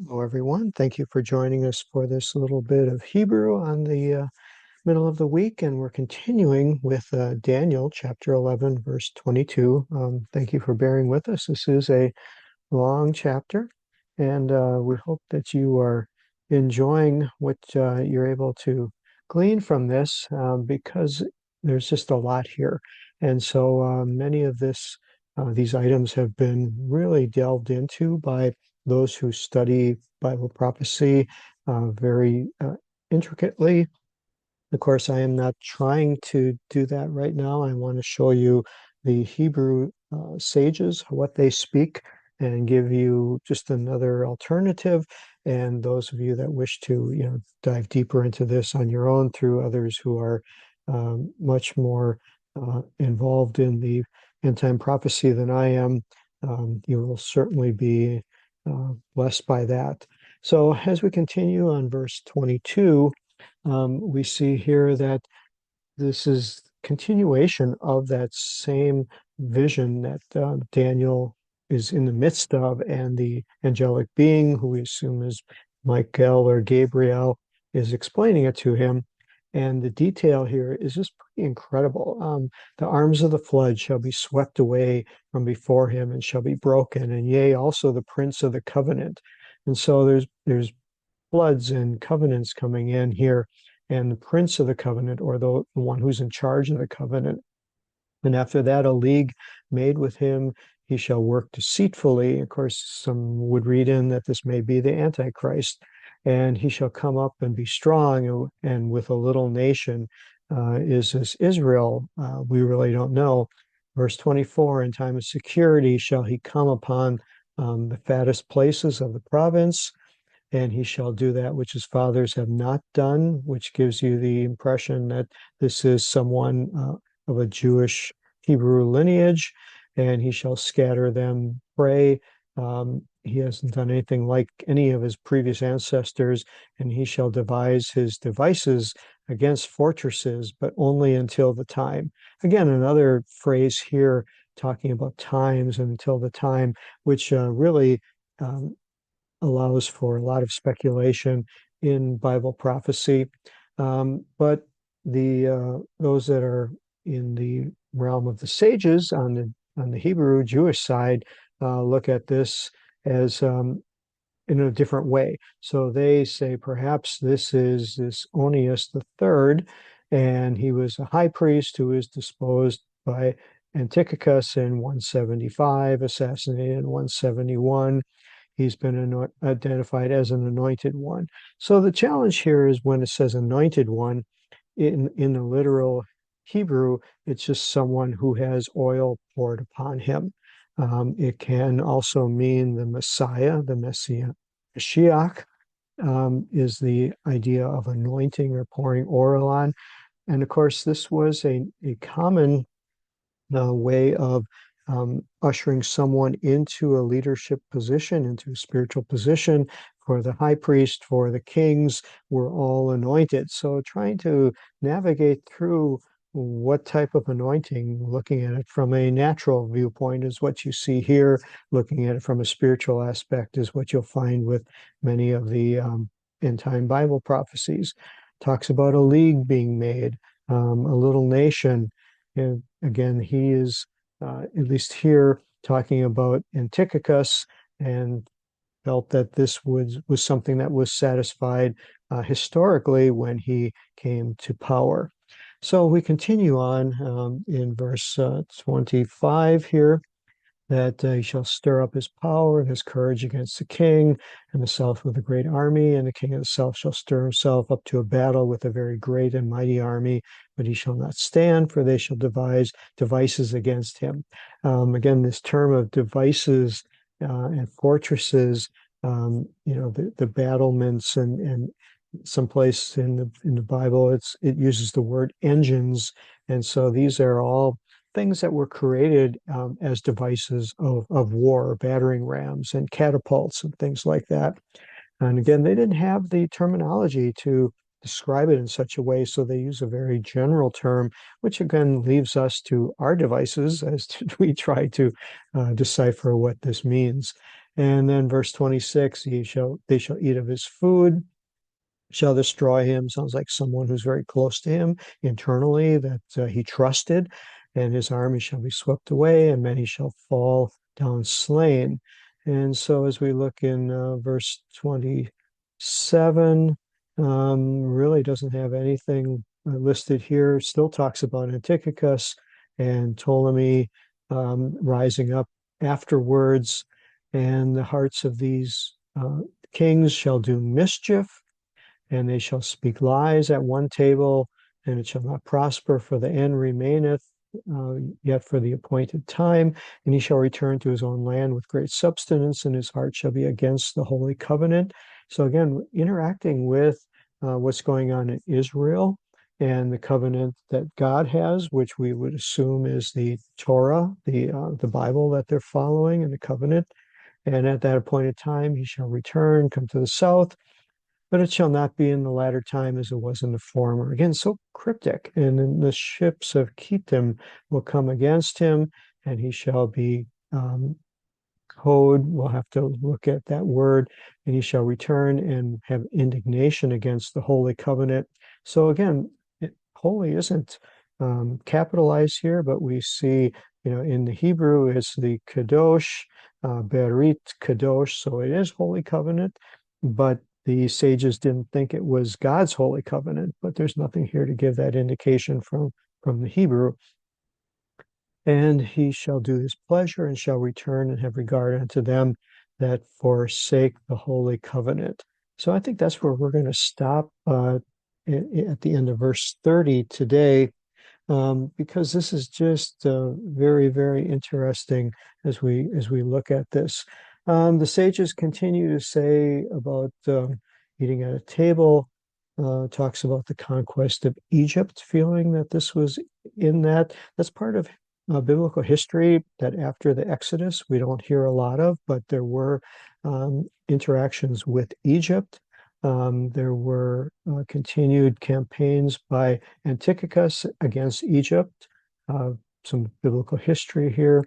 Hello, everyone. Thank you for joining us for this little bit of Hebrew on the middle of the week. And we're continuing with Daniel chapter 11, verse 22. Thank you for bearing with us. This is a long chapter, and we hope that you are enjoying what you're able to glean from this because there's just a lot here. And so many of these items have been really delved into by those who study Bible prophecy very intricately. Of course, I am not trying to do that right now. I want to show you the Hebrew sages, what they speak, and give you just another alternative. And those of you that wish to, dive deeper into this on your own through others who are much more involved in the end time prophecy than I am, you will certainly be blessed by that. So as we continue on verse 22, we see here that this is continuation of that same vision that Daniel is in the midst of, and the angelic being, who we assume is Michael or Gabriel, is explaining it to him. And the detail here is just pretty incredible. The arms of the flood shall be swept away from before him and shall be broken, and yea, also the prince of the covenant. And so there's floods and covenants coming in here, and the prince of the covenant, or the one who's in charge of the covenant. And after that, a league made with him, he shall work deceitfully. Of course, some would read in that this may be the Antichrist. And he shall come up and be strong, and with a little nation. Is this Israel? We really don't know. Verse 24, in time of security shall he come upon the fattest places of the province, and he shall do that which his fathers have not done, which gives you the impression that this is someone of a Jewish Hebrew lineage, and he shall scatter them prey. He hasn't done anything like any of his previous ancestors, and he shall devise his devices against fortresses, but only until the time. Again, another phrase here talking about times and until the time, which really allows for a lot of speculation in Bible prophecy. But the those that are in the realm of the sages on the Hebrew Jewish side look at this as in a different way. So they say perhaps this is this Onias the third, and he was a high priest who was disposed by Antiochus in 175, assassinated in 171. He's been identified as an anointed one. So the challenge here is when it says anointed one, in the literal Hebrew, it's just someone who has oil poured upon him. It can also mean the Messiah, the Messiah. Mashiach is the idea of anointing or pouring oil on. And of course, this was a common way of ushering someone into a leadership position, into a spiritual position. For the high priest, for the kings, were all anointed. So trying to navigate through what type of anointing, looking at it from a natural viewpoint, is what you see here. Looking at it from a spiritual aspect is what you'll find with many of the end time Bible prophecies. Talks about a league being made, a little nation. And again, he is at least here talking about Antiochus, and felt that this was something that was satisfied historically when he came to power. So we continue on in verse 25 here, that he shall stir up his power and his courage against the king and the south with a great army, and the king of the south shall stir himself up to a battle with a very great and mighty army, but he shall not stand, for they shall devise devices against him. Again, this term of devices and fortresses, the battlements, and someplace in the Bible, it uses the word engines, and so these are all things that were created as devices of war, battering rams and catapults and things like that. And again, they didn't have the terminology to describe it in such a way, so they use a very general term, which again leaves us to our devices as we try to decipher what this means. And then verse 26, they shall eat of his food, shall destroy him. Sounds like someone who's very close to him internally that he trusted, and his army shall be swept away, and many shall fall down slain. And so as we look in verse 27, really doesn't have anything listed here. Still talks about Antiochus and Ptolemy rising up afterwards, and the hearts of these kings shall do mischief, and they shall speak lies at one table, and it shall not prosper, for the end remaineth yet for the appointed time, and he shall return to his own land with great substance, and his heart shall be against the holy covenant. So again, interacting with what's going on in Israel and the covenant that God has, which we would assume is the Torah, the Bible that they're following, and the covenant. And at that appointed time, he shall return, come to the south, but it shall not be in the latter time as it was in the former. Again, so cryptic. And then the ships of Kittim will come against him, and he shall be code. We'll have to look at that word, and he shall return and have indignation against the holy covenant. So again, holy isn't capitalized here, but we see, in the Hebrew, it's the kadosh, berit kadosh. So it is holy covenant, but the sages didn't think it was God's holy covenant, but there's nothing here to give that indication from the Hebrew. And he shall do his pleasure and shall return and have regard unto them that forsake the holy covenant. So I think that's where we're going to stop at the end of verse 30 today, because this is just very, very interesting as we look at this. The sages continue to say about eating at a table, talks about the conquest of Egypt, feeling that this was in that. That's part of biblical history that after the Exodus, we don't hear a lot of, but there were interactions with Egypt. There were continued campaigns by Antiochus against Egypt. Some biblical history here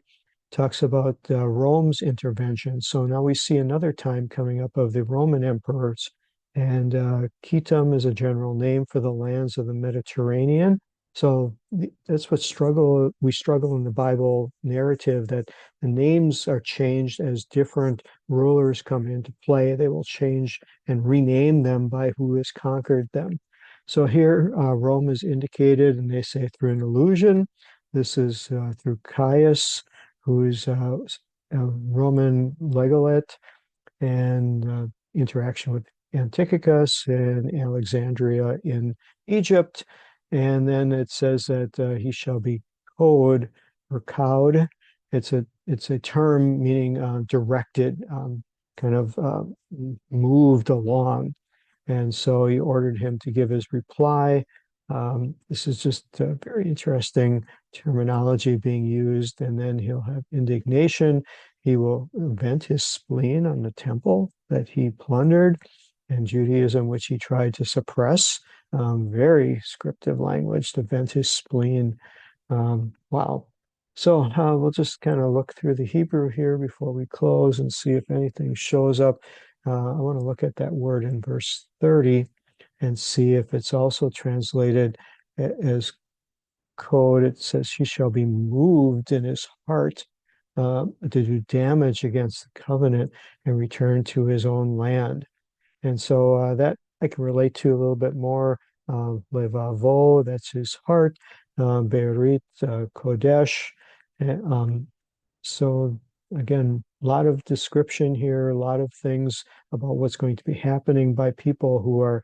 talks about Rome's intervention. So now we see another time coming up of the Roman emperors. And Kittim is a general name for the lands of the Mediterranean. So that's what we struggle in the Bible narrative, that the names are changed as different rulers come into play. They will change and rename them by who has conquered them. So here Rome is indicated, and they say through an illusion. This is through Caius, who is a Roman legate, and interaction with Antiochus in Alexandria in Egypt. And then it says that he shall be cowed or cowed. It's a term meaning directed, kind of moved along. And so he ordered him to give his reply. This is just very interesting terminology being used. And then he'll have indignation. He will vent his spleen on the temple that he plundered, and Judaism, which he tried to suppress. Very scriptive language to vent his spleen. Wow. So we'll just kind of look through the Hebrew here before we close and see if anything shows up. I want to look at that word in verse 30 and see if it's also translated as code. It says, he shall be moved in his heart to do damage against the covenant and return to his own land. And so that I can relate to a little bit more. Levavo, that's his heart. Berit, Kodesh. So again, a lot of description here, a lot of things about what's going to be happening by people who are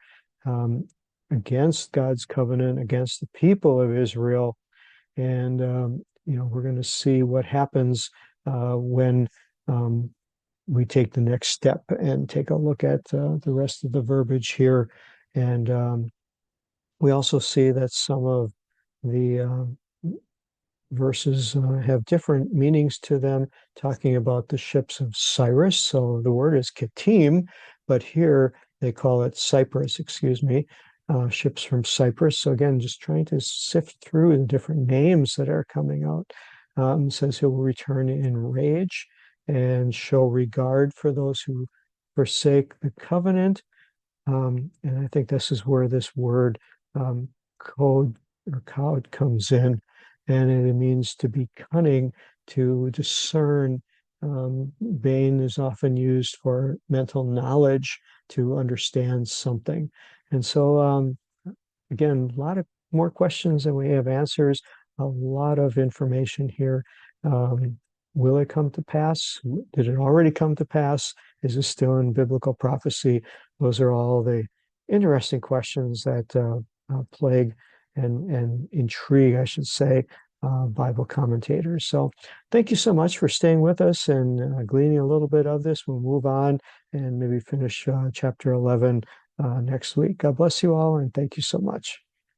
against God's covenant, against the people of Israel. And, we're going to see what happens when we take the next step and take a look at the rest of the verbiage here. And we also see that some of the verses have different meanings to them, talking about the ships of Cyrus. So the word is Kittim, but here they call it Cyprus, ships from Cyprus. So again, just trying to sift through the different names that are coming out. Says he will return in rage. and show regard for those who forsake the covenant. And I think this is where this word code or cowed comes in, and it means to be cunning, to discern. Bain is often used for mental knowledge, to understand something. And so, again, a lot of more questions than we have answers, a lot of information here. Um, will it come to pass? Did it already come to pass? Is it still in biblical prophecy? Those are all the interesting questions that plague and intrigue, I should say, Bible commentators. So thank you so much for staying with us and gleaning a little bit of this. We'll move on and maybe finish chapter 11 next week. God bless you all, and thank you so much.